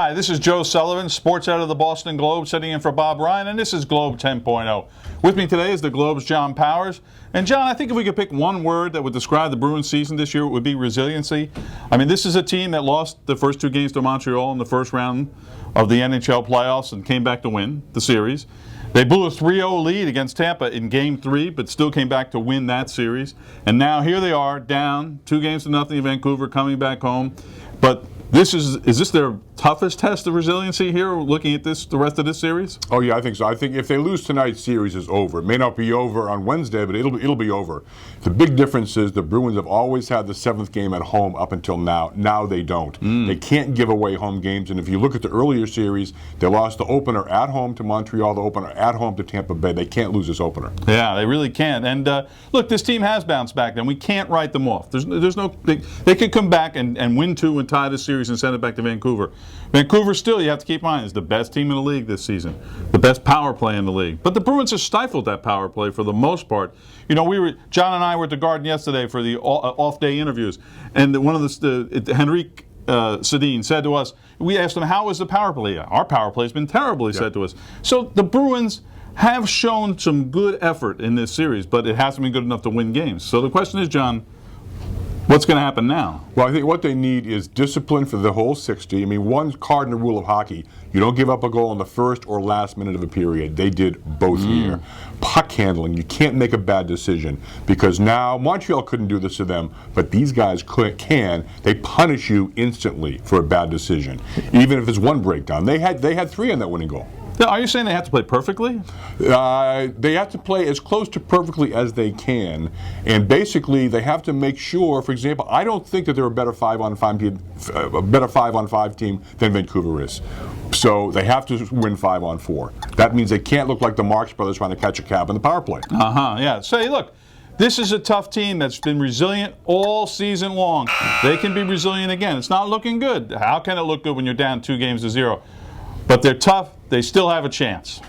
Hi, this is Joe Sullivan, sports editor of the Boston Globe, sitting in for Bob Ryan, and this is Globe 10.0. With me today is the Globe's John Powers. And John, I think if we could pick one word that would describe the Bruins season this year, it would be resiliency. I mean, this is a team that lost the first two games to Montreal in the first round of the NHL playoffs and came back to win the series. They blew a 3-0 lead against Tampa in Game 3, but still came back to win that series. And now here they are, down 2-0 in Vancouver, coming back home. But is this their toughest test of resiliency here, looking at the rest of this series? Oh yeah, I think so. I think if they lose tonight, series is over. It may not be over on Wednesday, but it'll be over. The big difference is the Bruins have always had the seventh game at home up until now. Now they don't. They can't give away home games. And if you look at the earlier series, they lost the opener at home to Montreal, the opener at home to Tampa Bay. They can't lose this opener. Yeah, they really can't. And look, this team has bounced back, and we can't write them off. There's no they could come back and win two and tie the series and send it back to Vancouver. Vancouver still, you have to keep in mind, is the best team in the league this season, the best power play in the league. But the Bruins have stifled that power play for the most part. You know, John and I were at the Garden yesterday for the off-day interviews, and one of Henrique Sedin said to us, we asked him, how is the power play? Our power play has been terrible, he said to us. So the Bruins have shown some good effort in this series, but it hasn't been good enough to win games. So the question is, John, what's going to happen now? Well, I think what they need is discipline for the whole 60. I mean, one cardinal rule of hockey, you don't give up a goal in the first or last minute of a period. They did both here. Puck handling, you can't make a bad decision, because now Montreal couldn't do this to them, but these guys can. They punish you instantly for a bad decision, even if it's one breakdown. They had three on that winning goal. Are you saying they have to play perfectly? They have to play as close to perfectly as they can, and basically they have to make sure. For example, I don't think that they're a better 5-on-5 team than Vancouver is. So they have to win 5-on-4. That means they can't look like the Marx Brothers trying to catch a cab in the power play. Yeah. Say, look, this is a tough team that's been resilient all season long. They can be resilient again. It's not looking good. How can it look good when you're down 2-0? But they're tough. They still have a chance.